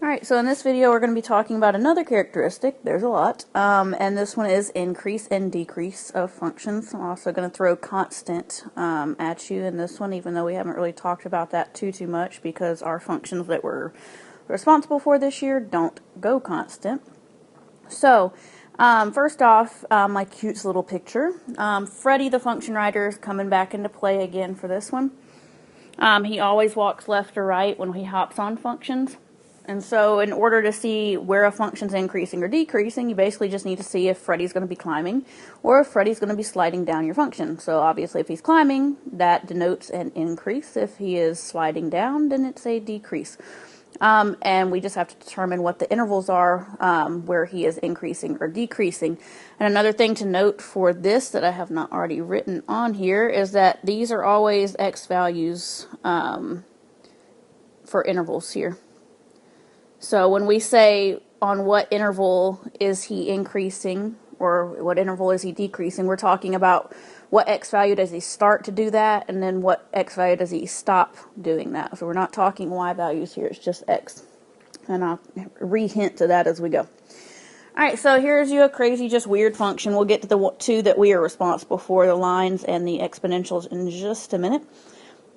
Alright, so in this video we're going to be talking about another characteristic. There's a lot. And this one is increase and decrease of functions. I'm also going to throw constant at you in this one, even though we haven't really talked about that too much because our functions that we're responsible for this year don't go constant. So, first off, my cute little picture. Freddy the function writer is coming back into play again for this one. He always walks left or right when he hops on functions. And so in order to see where a function's increasing or decreasing, you basically just need to see if Freddy's going to be climbing or if Freddy's going to be sliding down your function. So obviously if he's climbing, that denotes an increase. If he is sliding down, then it's a decrease. And we just have to determine what the intervals are where he is increasing or decreasing. And another thing to note for this that I have not already written on here is that these are always x values for intervals here. So when we say on what interval is he increasing or what interval is he decreasing, we're talking about what x value does he start to do that and then what x value does he stop doing that. So we're not talking y values here, it's just x. And I'll re-hint to that as we go. Alright, so here's you a crazy, just weird function. We'll get to the two that we are responsible for, the lines and the exponentials, in just a minute.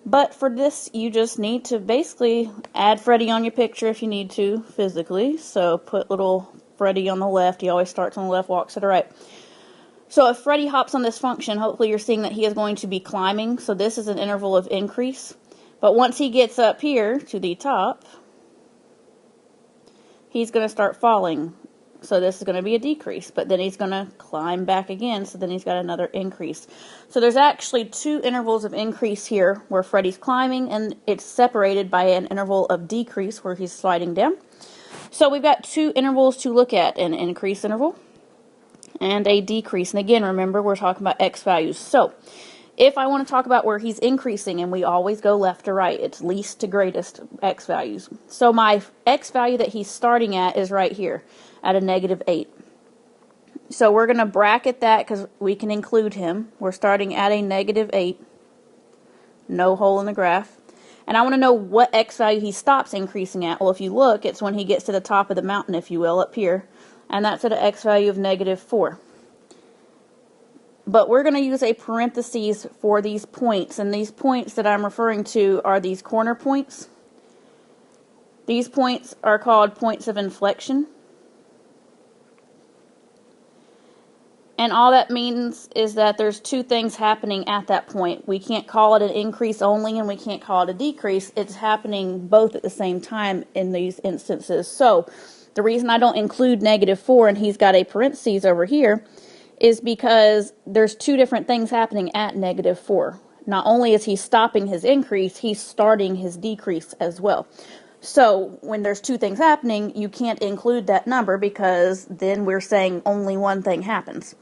But for this, you just need to basically add Freddy on your picture if you need to, physically. So put little Freddy on the left. He always starts on the left, walks to the right. So if Freddy hops on this function, hopefully you're seeing that he is going to be climbing. So this is an interval of increase. But once he gets up here to the top, he's going to start falling. So this is going to be a decrease, but then he's going to climb back again, so then he's got another increase. So there's actually two intervals of increase here where Freddy's climbing, and it's separated by an interval of decrease where he's sliding down. So we've got two intervals to look at, an increase interval and a decrease. And again, remember, we're talking about x values. So if I want to talk about where he's increasing, and we always go left to right, it's least to greatest x values. So my x value that he's starting at is right here at a -8. So we're going to bracket that because we can include him. We're starting at a -8, no hole in the graph. And I want to know what x value he stops increasing at. Well, if you look, it's when he gets to the top of the mountain, if you will, up here. And that's at an x value of -4. But we're going to use a parentheses for these points. And these points that I'm referring to are these corner points. These points are called points of inflection. And all that means is that there's two things happening at that point. We can't call it an increase only and we can't call it a decrease. It's happening both at the same time in these instances. So the reason I don't include -4 and he's got a parentheses over here is because there's two different things happening at -4. Not only is he stopping his increase, he's starting his decrease as well. So when there's two things happening, you can't include that number because then we're saying only one thing happens.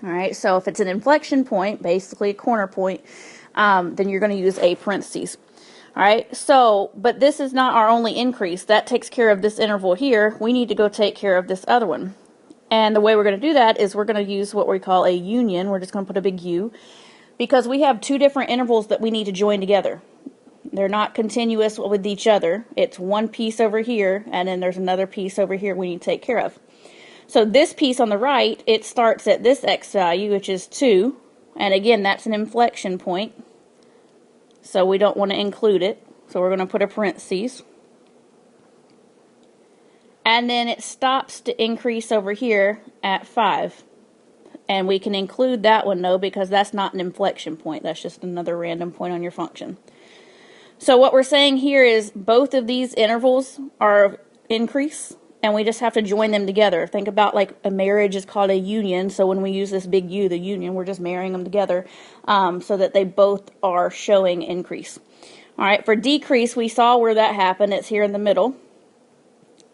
Alright, so if it's an inflection point, basically a corner point, then you're going to use a parentheses. Alright, so, but this is not our only increase. That takes care of this interval here. We need to go take care of this other one. And the way we're going to do that is we're going to use what we call a union. We're just going to put a big U. Because we have two different intervals that we need to join together. They're not continuous with each other. It's one piece over here, and then there's another piece over here we need to take care of. So this piece on the right, it starts at this x value, which is 2. And again, that's an inflection point. So we don't want to include it. So we're going to put a parentheses. And then it stops to increase over here at 5. And we can include that one, though, because that's not an inflection point. That's just another random point on your function. So what we're saying here is both of these intervals are increase, and we just have to join them together. Think about like a marriage is called a union. So when we use this big U, the union, we're just marrying them together so that they both are showing increase. All right, for decrease, we saw where that happened. It's here in the middle.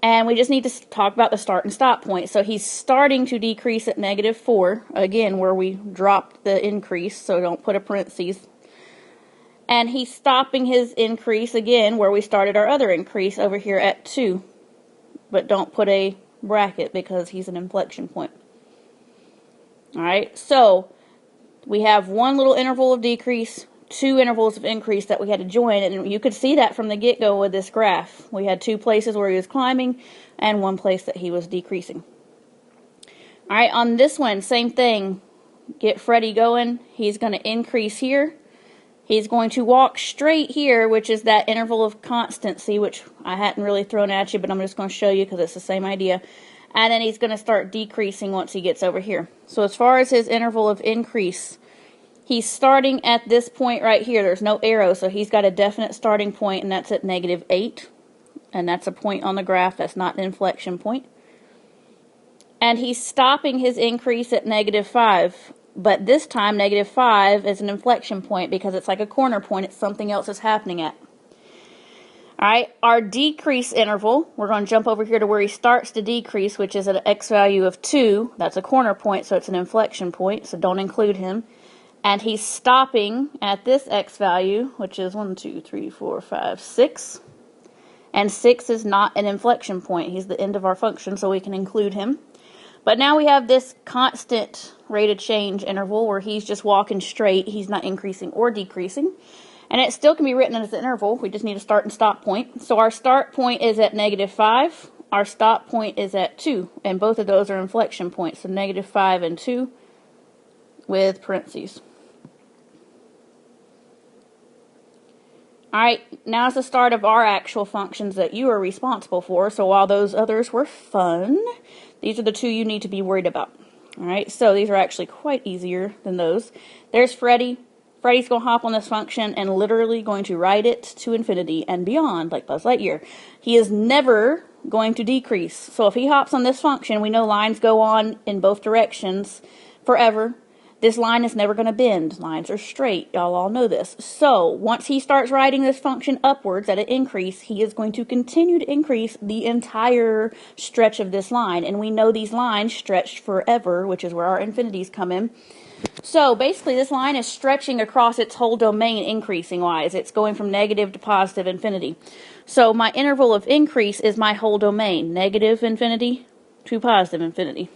And we just need to talk about the start and stop point. So he's starting to decrease at -4, again, where we dropped the increase, so don't put a parentheses. And he's stopping his increase, again, where we started our other increase over here at 2. But don't put a bracket because he's an inflection point. Alright, so we have one little interval of decrease, two intervals of increase that we had to join, and you could see that from the get-go with this graph. We had two places where he was climbing and one place that he was decreasing. All right, on this one, same thing. Get Freddie going. He's going to increase here. He's going to walk straight here, which is that interval of constancy, which I hadn't really thrown at you, but I'm just going to show you because it's the same idea. And then he's going to start decreasing once he gets over here. So as far as his interval of increase, he's starting at this point right here. There's no arrow, so he's got a definite starting point, and that's at -8. And that's a point on the graph. That's not an inflection point. And he's stopping his increase at -5. But this time, -5 is an inflection point because it's like a corner point. It's something else is happening at. Alright, our decrease interval, we're going to jump over here to where he starts to decrease, which is at an x value of 2. That's a corner point, so it's an inflection point, so don't include him. And he's stopping at this x value, which is 1, 2, 3, 4, 5, 6. And 6 is not an inflection point. He's the end of our function, so we can include him. But now we have this constant rate of change interval where he's just walking straight. He's not increasing or decreasing. And it still can be written as an interval. We just need a start and stop point. So our start point is at -5. Our stop point is at 2. And both of those are inflection points. So -5 and 2 with parentheses. Alright, now is the start of our actual functions that you are responsible for. So while those others were fun, these are the two you need to be worried about. Alright, so these are actually quite easier than those. There's Freddie. Freddie's going to hop on this function and literally going to ride it to infinity and beyond, like Buzz Lightyear. He is never going to decrease. So if he hops on this function, we know lines go on in both directions forever. This line is never going to bend. Lines are straight. Y'all all know this. So once he starts riding this function upwards at an increase, he is going to continue to increase the entire stretch of this line. And we know these lines stretch forever, which is where our infinities come in. So basically this line is stretching across its whole domain increasing wise. It's going from negative to positive infinity. So my interval of increase is my whole domain. Negative infinity to positive infinity.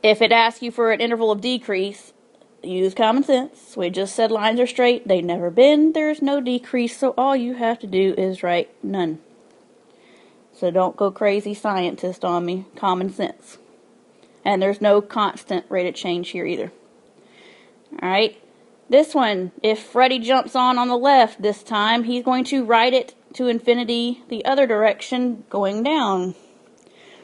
If it asks you for an interval of decrease, use common sense. We just said lines are straight. They never bend. There's no decrease. So all you have to do is write none. So don't go crazy scientist on me. Common sense. And there's no constant rate of change here either. Alright. This one, if Freddie jumps on the left this time, he's going to ride it to infinity the other direction going down.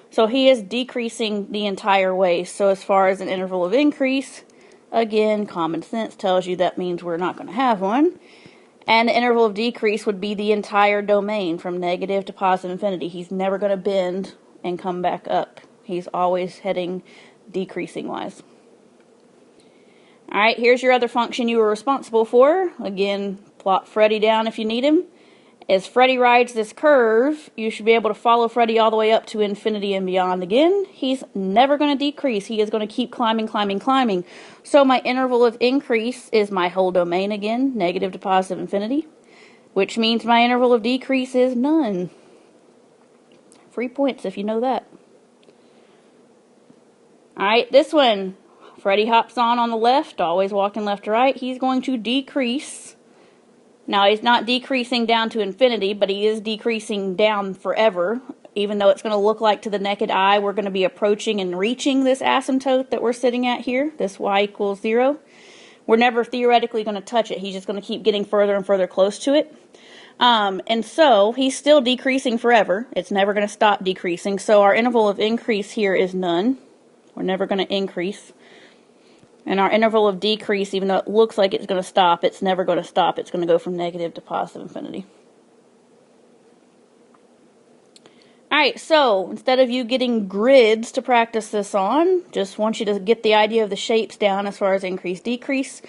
So he is decreasing the entire way. So as far as an interval of increase, again, common sense tells you that means we're not going to have one. And the interval of decrease would be the entire domain from negative to positive infinity. He's never going to bend and come back up. He's always heading decreasing wise. Alright, here's your other function you were responsible for. Again, plot Freddie down if you need him. As Freddie rides this curve, you should be able to follow Freddie all the way up to infinity and beyond again. He's never going to decrease. He is going to keep climbing, climbing, climbing. So my interval of increase is my whole domain again, negative to positive infinity, which means my interval of decrease is none. Free points if you know that. Alright, this one, Freddie hops on the left, always walking left to right. He's going to decrease. Now, he's not decreasing down to infinity, but he is decreasing down forever. Even though it's going to look like to the naked eye, we're going to be approaching and reaching this asymptote that we're sitting at here, this y equals 0. We're never theoretically going to touch it. He's just going to keep getting further and further close to it. And so, he's still decreasing forever. It's never going to stop decreasing. So, our interval of increase here is none. We're never going to increase. And our interval of decrease, even though it looks like it's going to stop, it's never going to stop. It's going to go from negative to positive infinity. Alright, so instead of you getting grids to practice this on, just want you to get the idea of the shapes down as far as increase, decrease.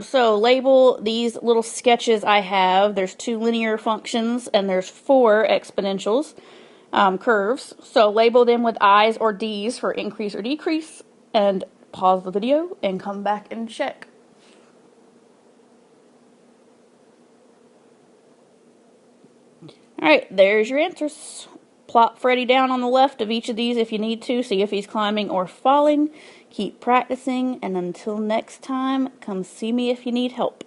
So label these little sketches I have. There's 2 linear functions and there's 4 exponentials, curves. So label them with I's or D's for increase or decrease, and pause the video and come back and check. Alright, there's your answers. plop Freddy down on the left of each of these if you need to, see if he's climbing or falling. Keep practicing, and until next time, come see me if you need help.